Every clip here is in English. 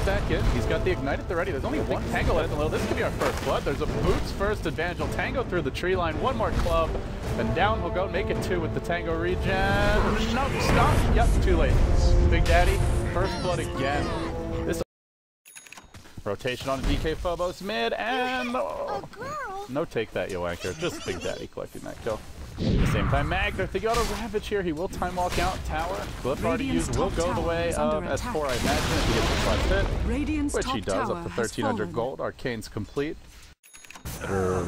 back in. He's got the Ignite at the ready. There's only one Tango left in the low. This could be our first blood. There's a Boots first advantage. He'll Tango through the tree line. One more club. And down we'll go. Make it 2 with the Tango regen. Nope, stop. Yep, too late. Big Daddy, first blood again. This rotation on DK Phobos mid, and no take that, yo anchor. Just Big Daddy collecting that kill. At the same time, Mag, they're thinking auto Ravage here. He will time walk out tower. Glyph already used will go the way of S4, I imagine, if he gets the first hit. Which he does, up to 1,300 gold. Arcane's complete. Better,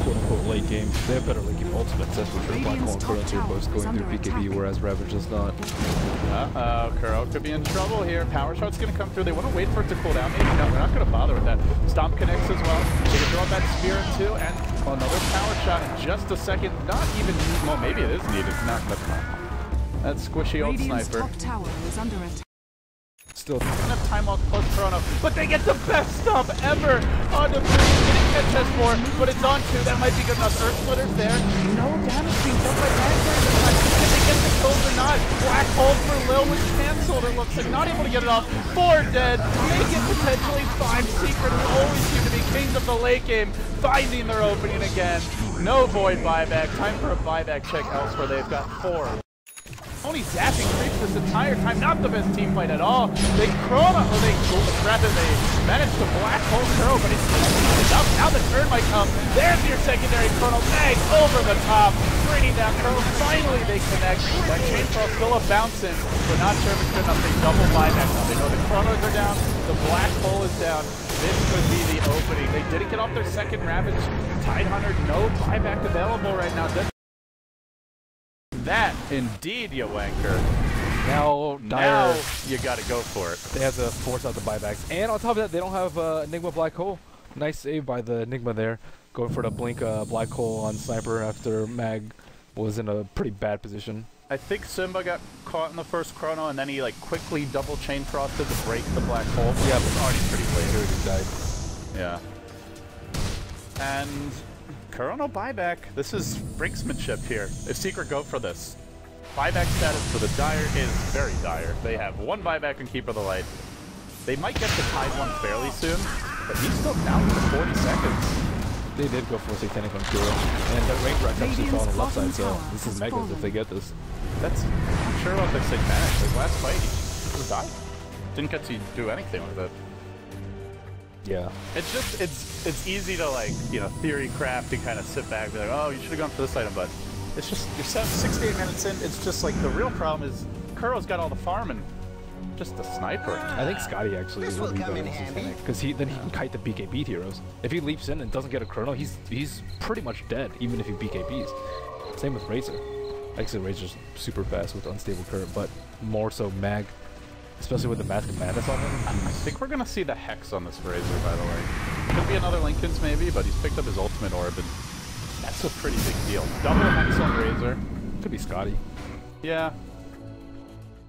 quote-unquote, late game. They have better late game ultimates, that's for sure. Black Hole and Kuro are both going through BKB, whereas Ravage does not. Uh-oh, Kuro could be in trouble here. Power shot's gonna come through. They want to wait for it to cool down. Maybe no, we're not gonna bother with that. Stomp connects as well. They can throw out that spear too, and another power shot in just a second. Not even, well, maybe it is needed. No, that's not. That squishy old sniper. Top tower is under attack. Still doesn't have time walk plus Chrono, but they get the best stomp ever on the 3. Didn't catch S4, but it's on 2. That might be good enough. Earth Splitter's there. No damage being done by Magnet. Can they get the kills or not? Black Hole for Lil was cancelled. It looks like not able to get it off. 4 dead. Make it potentially 5. Secret who always seem to be kings of the late game, finding their opening again. No void buyback. Time for a buyback check elsewhere. They've got 4. Only zapping creeps this entire time. Not the best team fight at all. They Chrono, or they managed to Black Hole Kuro, but it's not enough. Now the turn might come. There's your secondary Chrono. Mag over the top. Bringing down Kuro. Finally they connect. That chainsaw still a bouncing. We're not sure if it's good enough. They double buyback now. They know the Chronos are down. The Black Hole is down. This could be the opening. They didn't get off their second Ravage. Tidehunter, no buyback available right now. That indeed, yo anchor. Now you gotta go for it. They have to force out the buybacks, and on top of that, they don't have Enigma Black Hole. Nice save by the Enigma there, going for the blink Black Hole on Sniper after Mag was in a pretty bad position. I think Simba got caught in the first Chrono, and then he like quickly double chain frosted to break the Black Hole. Yeah, but it's already pretty late. He died. Yeah. And Chrono buyback. This is brinksmanship here. If Secret go for this, buyback status for the Dire is very dire. They have 1 buyback and Keeper of the Light. They might get the Tide one fairly soon, but he's still down for 40 seconds. They did go for Satanic on Kuro, and that range rack actually fell on the left side, so this is Megas if they get this. That's, I'm sure about the Satanic. Like last fight, he just died. Didn't get to do anything with it. Yeah. It's just, it's easy to like, you know, theory craft and kind of sit back and be like, oh, you should have gone for this item, but it's just, you're 6 to 8 minutes in, it's just like, the real problem is Kuro's got all the farm and just the sniper. I think Scotty actually will be better than Satanic, because then he can kite the BKB heroes. If he leaps in and doesn't get a Chrono, he's pretty much dead, even if he BKBs. Same with Razor. Actually, Razor's super fast with Unstable Current, but more so Mag. Especially with the Mask of Madness on him. I think we're going to see the Hex on this Razor, by the way. Could be another Linken's maybe, but he's picked up his ultimate orb, and that's a pretty big deal. Double Hex on Razor. Could be Scotty. Yeah.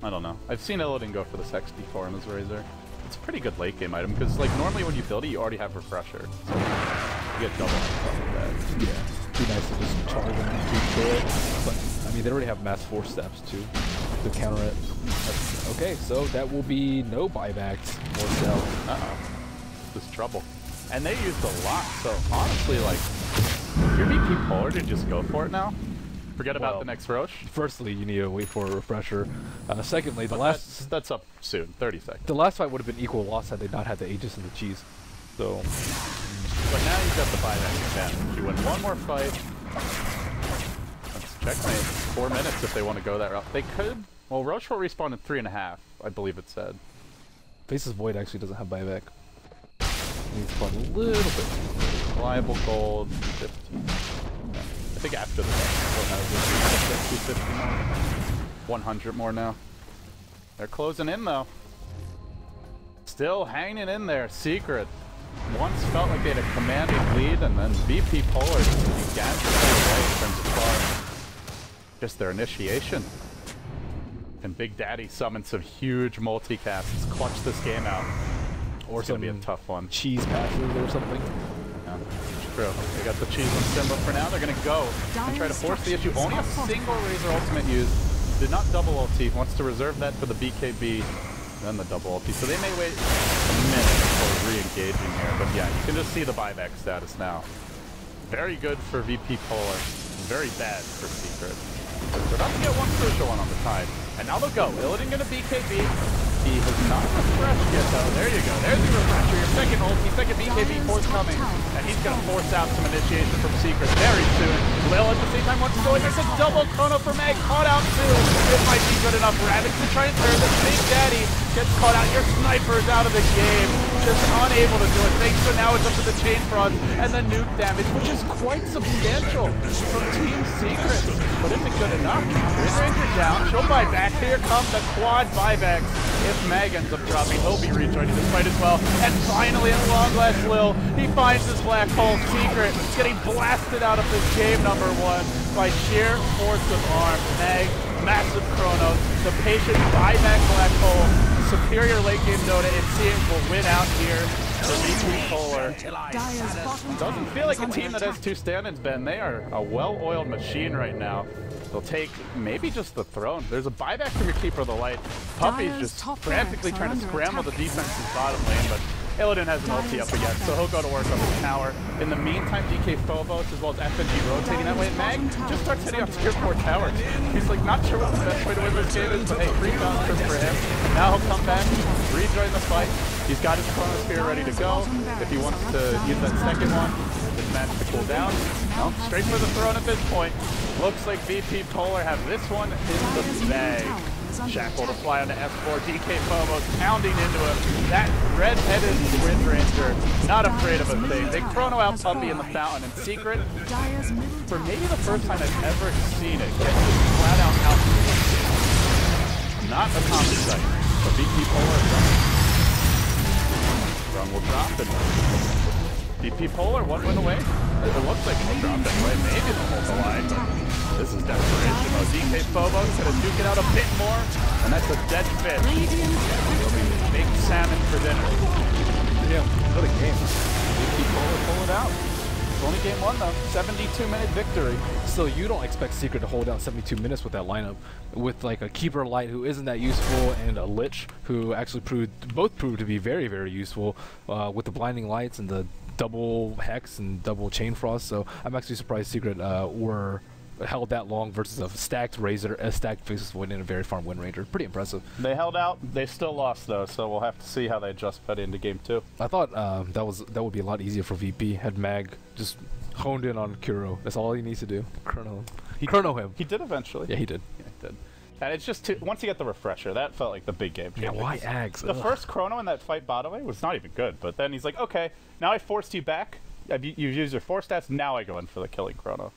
I don't know. I've seen Illidan go for this Hex before in his Razor. It's a pretty good late game item, because like normally when you build it, you already have Refresher. So you get double Hex off of that. Yeah. It'd be nice to just charge him and kill it. But, I mean, they already have Mass Force steps, too, to counter it. Okay, so that will be no buybacks or sell. Uh-oh. This is trouble. And they used a lot, so honestly, like, if you're VP Polar to just go for it now, forget about the next Roche. Firstly, you need to wait for a refresher. Secondly, the last... That's up soon, 30 seconds. The last fight would have been equal loss had they not had the Aegis and the Cheese. So... But now you've got the buyback advantage. You win one more fight. Let's checkmate. 4 minutes if they want to go that route. They could... Well, Roche will respawn in 3.5, I believe it said. Faces Void actually doesn't have buyback. Needs to fund a little bit. Reliable gold, 15. Yeah. I think after the next 250 more. 100 more now. They're closing in though. Still hanging in there. Secret. Once felt like they had a commanding lead, and then VP Polar began to play away in terms of far. Just their initiation. And Big Daddy summoned some huge multicasts, clutch this game out. Or it's gonna be a tough one. Cheese passes or something. Yeah, true. They got the cheese on Simba for now. They're gonna go and try to force the issue. Only a single Razor ultimate used. Did not double ulti. Wants to reserve that for the BKB. then the double ulti. So they may wait a minute before re-engaging here. But yeah, you can just see the buyback status now. Very good for VP Polar. Very bad for Secret. They're about to get one crucial one on the tide. And now they'll go. Illidan gonna BKB. He has not refreshed yet, though. There you go. There's the refresher. Your second ulti, second BKB forthcoming. And he's going to force out some initiation from Secret very soon. Lil at the same time wants to go in. There's a double chrono for Mag. Caught out, too. It might be good enough. Ravage to try and turn this. Big Daddy gets caught out. Your sniper's out of the game. Just unable to do it. Thanks, so now it's up to the chain frost and the nuke damage, which is quite substantial from Team Secret. But is it good enough? Mid-ranger down. She'll buy back. Here come the quad buybacks. If Mag ends up dropping, he'll be rejoining this fight as well. And finally, at long last, Lil, he finds his black hole. Secret getting blasted out of this game number 1 by sheer force of arms. Mag, massive chronos, the patient buyback black hole, superior late game Dota, and Seeing will win out here for VP Polar. Doesn't feel like a team that has 2 stand-ins, Ben. They are a well-oiled machine right now. They'll take maybe just the throne. There's a buyback from your Keeper of the Light. Puppy's just frantically trying to scramble the defense's bottom lane, but Illidan has an ulti up again, so he'll go to work on the tower. In the meantime, DK Phobos as well as FNG rotating that way. Mag just starts hitting off tier 4 towers. He's like not sure what the best way to win this game is, but hey, free bounce for him. Now he'll come back, rejoin the fight. He's got his Chrono Spear ready to go. If he wants to use that second one, this match to cool down. No, straight for the throne at this point. Looks like VP Polar have this one in the bag. Shackle to fly onto F4. DK Phobos pounding into him. That red-headed Wind Ranger, not afraid of a thing. They chrono out Puppy in the fountain. And Secret, for maybe the first time I've ever seen it, get just flat out. Not a common sight. But VP Polar Run will drop and VP Polar 1 win away. It looks like he'll drop anyway. Maybe they'll hold the line, but this is desperation mode. DK Phobos gonna duke it out a bit more, and that's a dead fish. It'll be big salmon for dinner. Yeah, what a game. VP Polar pull it out. It's only game 1 though. 72-minute victory. Still, you don't expect Secret to hold down 72 minutes with that lineup, with like a Keeper Light who isn't that useful and a Lich who actually both proved to be very, very useful with the blinding lights and the double Hex and double Chain Frost. So I'm actually surprised Secret were held that long versus a stacked Razor, a stacked Faceless Void, and a very farm Wind Ranger. Pretty impressive. They held out. They still lost though, so we'll have to see how they adjust that into game 2. I thought that would be a lot easier for VP had Mag just honed in on Kuro. That's all he needs to do. Chrono him. He did eventually. Yeah, he did. Yeah, he did. And it's just once you get the refresher, that felt like the big game changer. Yeah, why Ags? The first chrono in that fight bottom lane was not even good, but then he's like, okay, now I forced you back. You've used your 4 stats, now I go in for the killing chrono.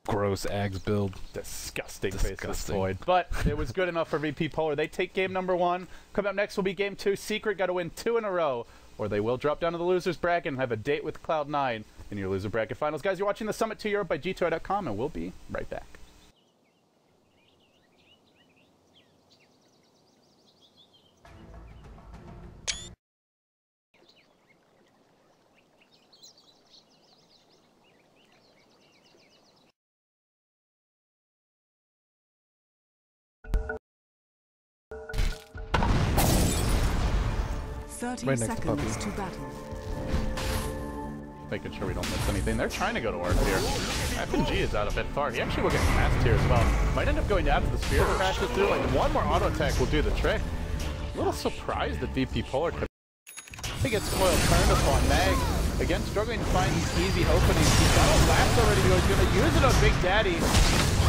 Gross Ags build. Disgusting. Faceless Void. But it was good enough for VP Polar. They take game number 1. Coming up next will be game 2. Secret got to win 2 in a row, or they will drop down to the losers bracket and have a date with Cloud9 in your loser bracket finals. Guys, you're watching the Summit to Europe by G2I.com, and we'll be right back. Right next to Puppy. Making sure we don't miss anything. They're trying to go to work here. FNG is out a bit far. He actually will get past here as well. Might end up going down to the spear to crash it through. Like one more auto attack will do the trick. A little surprised that VP Polar could. He gets spoiled, turned upon. Mag again struggling to find these easy openings. He's got a last already to go. He's going to use it on Big Daddy.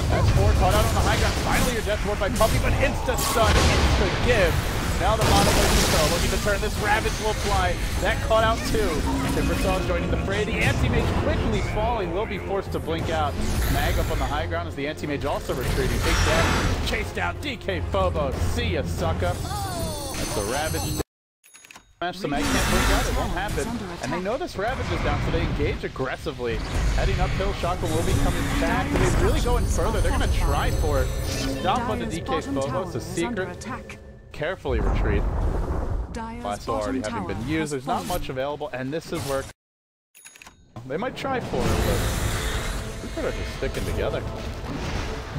That's 4 caught out on the high ground. Finally, your death ward by Puppy, but insta stun, insta give. Now the Mono Control looking to turn this. Ravage will fly. That caught out too. Timbersaw joining the fray. The Anti-Mage quickly falling. Will be forced to blink out. Mag up on the high ground as the Anti-Mage also retreating. Big Daddy chased out. DK Phobos. See ya, sucker. That's a Ravage match. The Mag can't blink out. It won't happen. And they know this Ravage is down, so they engage aggressively. Heading uphill. Shotgun will be coming back. They're really going further. They're going to try for it. Stomp on the DK Phobos. The Secret carefully retreat. Lasso already having been used. There's not much available, and this is where they might try for it, but Secret are just sticking together.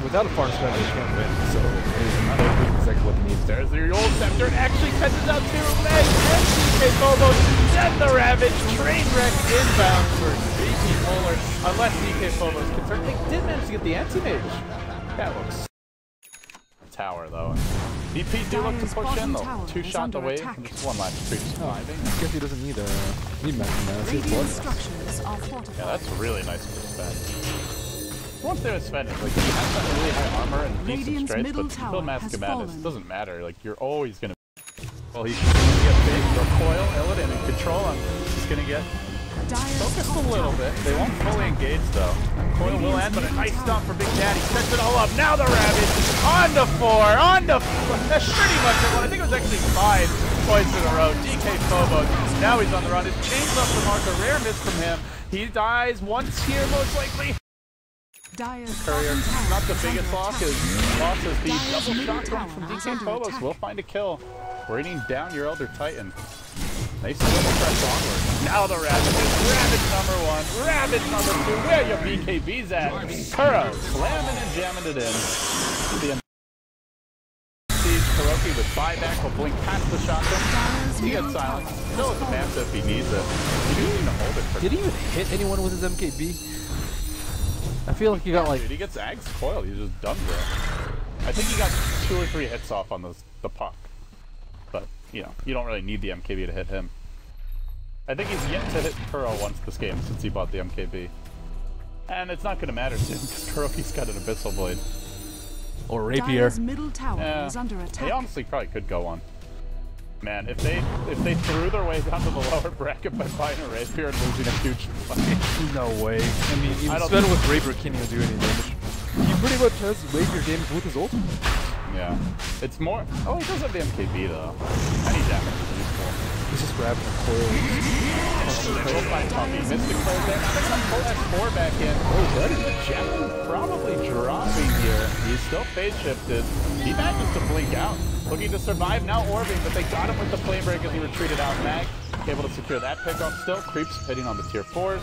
Without a farm strategy, you can't win, so there's exactly what they need. There's the old scepter. It actually catches out to Meg and DK Phobos. Then the Ravage train wreck inbound for VP Polar. Unless DK Phobos can turn. They did manage to get the anti-mage. That looks tower though. VP do look to push in though. 2 shots away from just one last creep surviving. I guess he doesn't need Max. He has blood. Yeah, that's really nice for Sven. One thing with Sven is like he has that really high armor and decent strength, but to build Mask of Madness, it doesn't matter. Like you're always gonna. Well, he's gonna get big, recoil, Illidan, and control him. He's gonna get focused a little bit. They won't fully engage though. Coil will end, but a nice stomp for Big Daddy. Sets it all up. Now the Ravage on to 4, on to 4. That's pretty much it. Well, I think it was actually 5 points in a row. DK Phobos. Now he's on the run. His chains up to mark. A rare miss from him. He dies once here, most likely. Courier, not the biggest loss is the double shotgun from DK Phobos. Will find a kill. Raining down your Elder Titan. Nice little press onward. Now the Ravage. Ravage number 1. Ravage number 2. Where your BKB's at? Kuro slamming and jamming it in. The Kuroki with buyback will blink past the shotgun. He gets silence. Still with the passive if he needs it. He didn't even hold it for Did he even hit anyone with his MKB? I feel like he got like... Dude, he gets Ags coiled. He's just done there. I think he got 2 or 3 hits off on the puck. But, you know, you don't really need the MKB to hit him. I think he's yet to hit Kuro once this game since he bought the MKB. And it's not going to matter soon because Kuroki's got an Abyssal Blade. Or Rapier. Middle tower is under attack. They honestly probably could go on. Man, if they threw their way down to the lower bracket by buying a Rapier and losing a huge fight. No way. I mean, even Sven with Rapier can't even do any damage. He pretty much has Rapier damage with his ultimate. Yeah. It's more... Oh, he does have the MKB, though. Any damage is useful. He's just grabbing a coil. We'll find Puppy. Mystic Coil there. Now they're going to pull that 4 back in. Oh, that is a gem probably dropping here. He's still phase shifted. He manages to blink out. Looking to survive now, orbing, but they got him with the flame break as he retreated out. Mag able to secure that pickoff. Still creeps hitting on the tier 4s.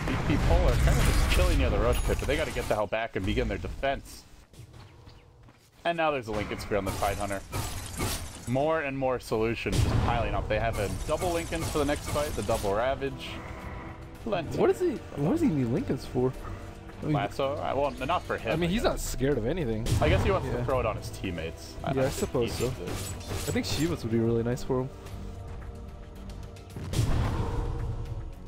VP Polar kind of just chilling near the rush pit, but they got to get the hell back and begin their defense. And now there's a Lincoln Spear on the Tidehunter. More and more solutions just piling up. They have a double Lincolns for the next fight, the double Ravage. Plenty. What does he need Lincolns for? Lasso? Well, not for him. I mean, he's not scared of anything. I guess he wants to throw it on his teammates. I suppose so. I think Shivas would be really nice for him.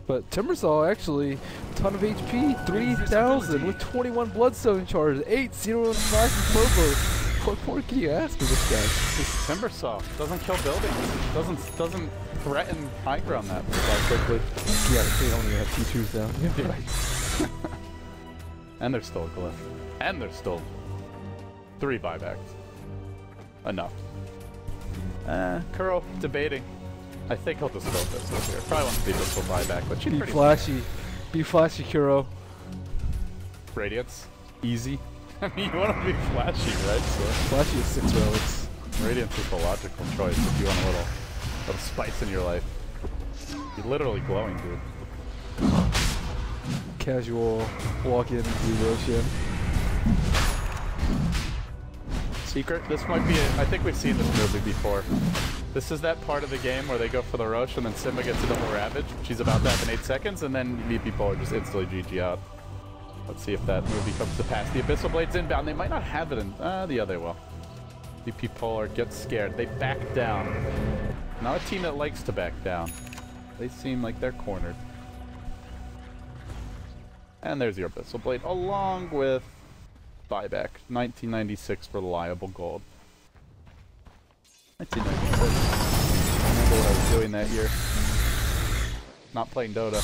But Timbersaw actually, ton of HP, 3,000 with 21 Bloodstone charges, 8, 0, and 5 from Phobos. What more can you ask of this guy? This Timbersaw doesn't kill buildings. Doesn't threaten high ground that quickly. Yeah, they don't even have T2s down. Yeah, right. And there's still a glyph. And there's still 3 buybacks. Enough. Kuro debating. I think he'll just go this here. Probably wants to be this buyback, but she's pretty flashy. Be flashy, Kuro. Radiance. Easy. I mean, you want to be flashy, right? So flashy is 6 relics. Radiance is the logical choice if you want a little spice in your life. You're literally glowing, dude. Casual walk-in Roshan. Secret? This might be I think we've seen this movie before. This is that part of the game where they go for the Roche and then Simba gets a double Ravage. She's about to have in 8 seconds, and then VP Polar just instantly GG out. Let's see if that movie comes to pass. The Abyssal Blade's inbound. They might not have it in... the other will. VP Polar gets scared. They back down. Not a team that likes to back down. They seem like they're cornered. And there's your Abyssal Blade, along with buyback. 1996 reliable gold. 1996. I remember what I was doing that year. Not playing Dota.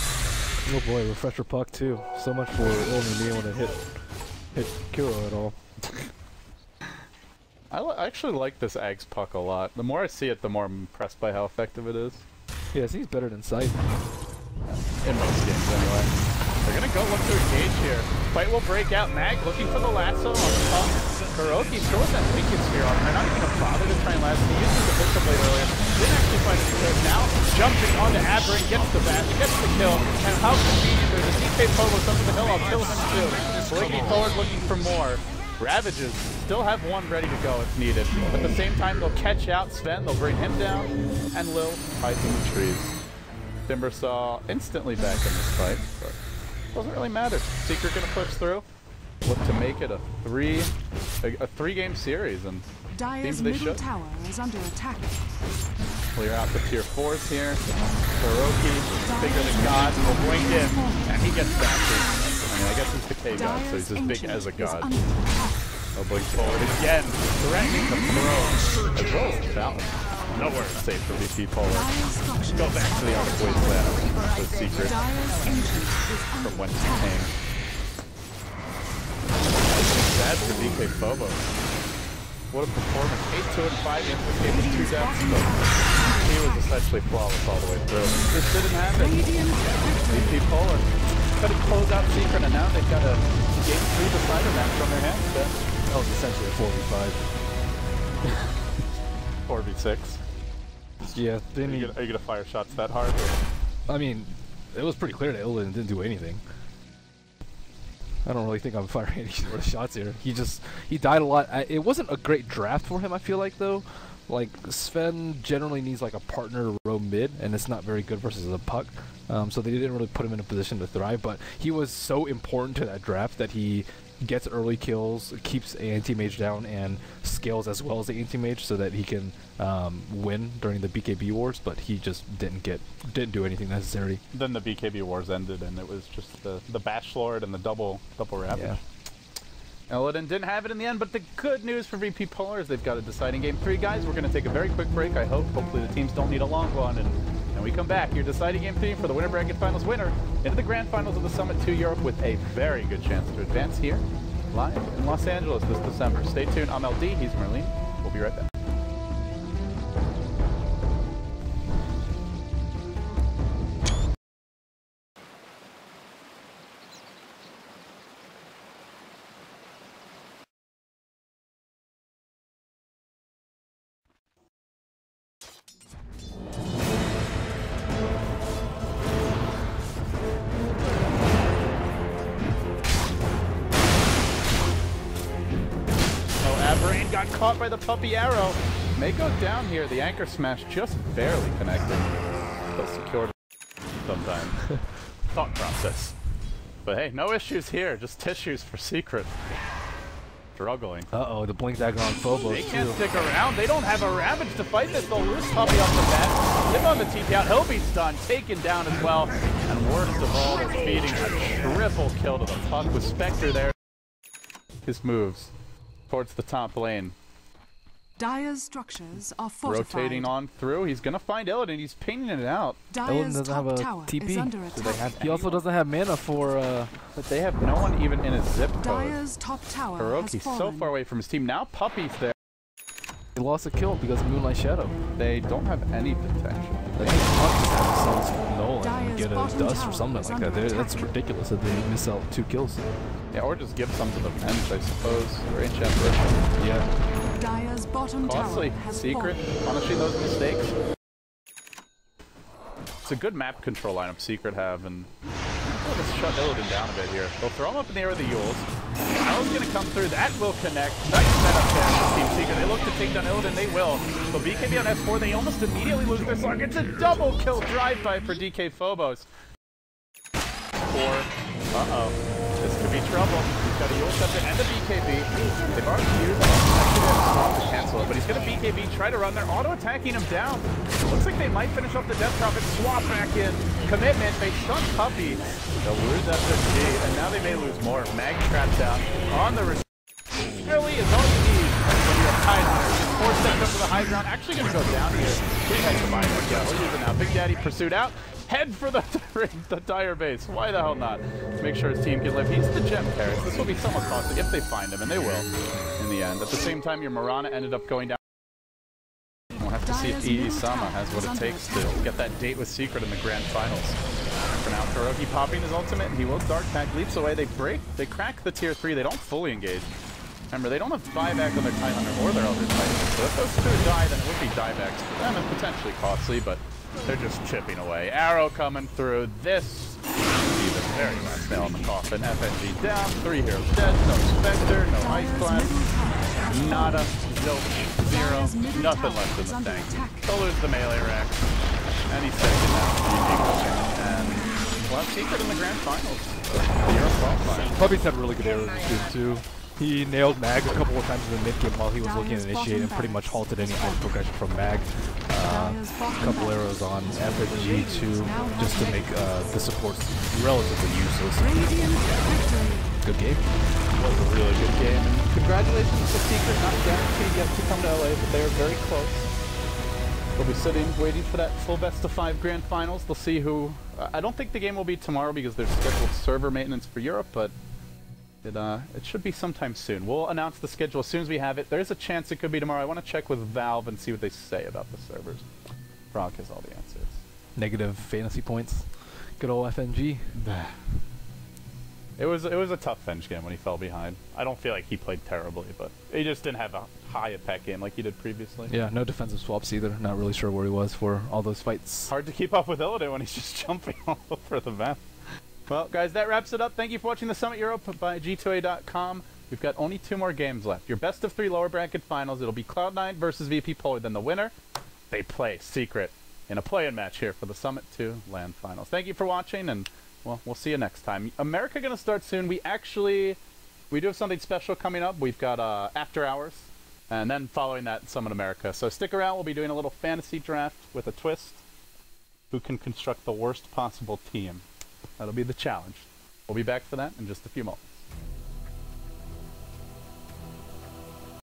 Oh boy, refresher puck too. So much for only being able to hit Kuro at all. I actually like this Ags puck a lot. The more I see it, the more I'm impressed by how effective it is. Yeah, it seems better than Sight. In most games, anyway. They're gonna go look to engage here. Fight will break out. Mag looking for the lasso on the top. Kuroki throws that Lincoln Spear on. They're not even gonna bother to try and lasso. He used the Abyssal Blade earlier. Didn't actually find it because now jumping onto Aberrant, gets the bat, gets the kill. And how convenient. There's a DK Phobos up the hill. I'll kill him too. Blinking forward looking for more. Ravages still have one ready to go if needed. At the same time, they'll catch out Sven, they'll bring him down, and Lil hides in the trees. Timbersaw instantly back in this fight, but doesn't really matter. Secret gonna push through, look to make it a three-game series, and Dire's middle tower is under attack. Clear out the tier 4s here. Kuroki, bigger than God, will blink in, and he gets bastard. I mean, I guess he's the K god, so he's as big as a god. He'll blink forward again, threatening to throw, as well as the balance. Nowhere safe for VP Polar. Go back to the other wasteland with Secret from whence he came. Bad for DK Phobos. What a performance. 8-2 and 5 in this game with 2 deaths, but he was essentially flawless all the way through. Just didn't happen. VP Polar couldn't close out Secret, and now they've got a game 3 decider match on their hands. That was essentially a 4v5. 4v6. Yeah, are you gonna fire shots that hard? I mean, it was pretty clear that Illidan didn't do anything. I don't really think I'm firing any sort of shots here. He died a lot. It wasn't a great draft for him, I feel like, though. Like, Sven generally needs like a partner to roam mid, and it's not very good versus a puck. So they didn't really put him in a position to thrive, but he was so important to that draft that he gets early kills, keeps a anti-mage down, and scales as well as the anti-mage so that he can win during the BKB wars, but he just didn't do anything necessary. Then the BKB wars ended, and it was just the Bash Lord and the double Ravage. Yeah. Illidan didn't have it in the end, but the good news for VP Polar is they've got a deciding game 3, guys. We're going to take a very quick break, I hope. Hopefully the teams don't need a long one, and we come back. Your deciding game 3 for the Winter Bracket Finals winner into the Grand Finals of the Summit 2 Europe with a very good chance to advance here live in Los Angeles this December. Stay tuned. I'm LD. He's Merlin. We'll be right back. Got caught by the puppy arrow. May go down here. The anchor smash just barely connected. Still secured sometime. Thought process. But hey, no issues here. Just tissues for Secret. Struggling. Uh-oh, the blink dagger on Phobos. They can't stick around. They don't have a Ravage to fight this. They'll lose puppy off the bat. Live on the TP out. He'll be stunned. Taken down as well. And worst of all is feeding a triple kill to the puck with Spectre there. His moves towards the top lane. Dire's structures are fortified. Rotating on through. He's going to find Illidan. He's painting it out. Dire's doesn't have a TP. He also doesn't have mana for... But they have no one even in a zip code. Dire's top tower Kuroki's so far away from his team. Now Puppy's there. He lost a kill because of Moonlight Shadow. They don't have any potential. I think Puppy has to Nolan and get a dust or something like that. That's ridiculous that they miss out 2 kills. Yeah, or just give some to the bench, I suppose. Range apparition. Yeah. Dire's bottom costly. tower has Secret, punishing those mistakes. It's a good map control lineup Secret have, and we'll just shut Illidan down a bit here. They'll throw him up in the air with the Yules. Arrow's gonna come through. That will connect. Nice setup there for Team Secret. They look to take down Illidan. They will. So BKB on S4. They almost immediately lose their slug. It's a double kill drive-by for DK Phobos. This could be trouble. He's got a Yule Scepter and a BKB. They've already used it to cancel it, but he's going to BKB, try to run. They're auto-attacking him down. Looks like they might finish off the Death Prophet, swap back in. Commitment, they stun Puppy. They'll lose SSG, and now they may lose more. Mag trapped out on the really is all you need when you're a Tide Hunter. 4 steps up to the high ground. Actually going to go down here. He has the mind. Yeah, we'll use it now. Big Daddy pursued out. Head for the dire base. Why the hell not? Make sure his team can live. He's the gem carries. This will be somewhat costly if they find him, and they will in the end. At the same time, your Mirana ended up going down. We'll have to see if EE Sama has what it takes to get that date with Secret in the Grand Finals. For now, Kuroki popping his ultimate, and he will Dark Pack, leaps away. They crack the tier 3. They don't fully engage. Remember, they don't have buyback on their Tide Hunter or their Elder Titan. So if those 2 die, then it would be diebacks for them and potentially costly, but they're just chipping away. Arrow coming through. This is the very last nail in the coffin. FNG down, 3 heroes dead, no Spectre, no Ice Blast, nada, zilch, zero, nothing left in the tank. He'll lose the melee rack, and he's second now. And we'll have Secret in the grand finals. Europe qualifying. Puppy's had really good arrows this game too. He nailed Mag a couple of times in the mid game while he was looking to initiate and pretty much halted any item progression from Mag. A couple arrows on FNG too, just to make the supports relatively useless. Good game. It was a really good game. And congratulations to Secret, not guaranteed yet to come to LA, but they are very close. They'll be sitting, waiting for that full best of 5 grand finals. They'll see who... I don't think the game will be tomorrow because there's scheduled server maintenance for Europe, but it should be sometime soon. We'll announce the schedule as soon as we have it. There's a chance it could be tomorrow. I want to check with Valve and see what they say about the servers. Frog has all the answers. Negative fantasy points. Good old FNG. It was a tough Fenge game when he fell behind. I don't feel like he played terribly, but he just didn't have a high attack game like he did previously. Yeah, no defensive swaps either. Not really sure where he was for all those fights. Hard to keep up with Illidan when he's just jumping all over the map. Well, guys, that wraps it up. Thank you for watching the Summit Europe by G2A.com. We've got only 2 more games left. Your best of 3 lower bracket finals. It'll be Cloud9 versus VP Polar. Then the winner, they play Secret in a play-in match here for the Summit 2 LAN finals. Thank you for watching, and well, we'll see you next time. America gonna start soon. We do have something special coming up. We've got After Hours, and then following that, Summit America. So stick around. We'll be doing a little fantasy draft with a twist. Who can construct the worst possible team? That'll be the challenge. We'll be back for that in just a few moments.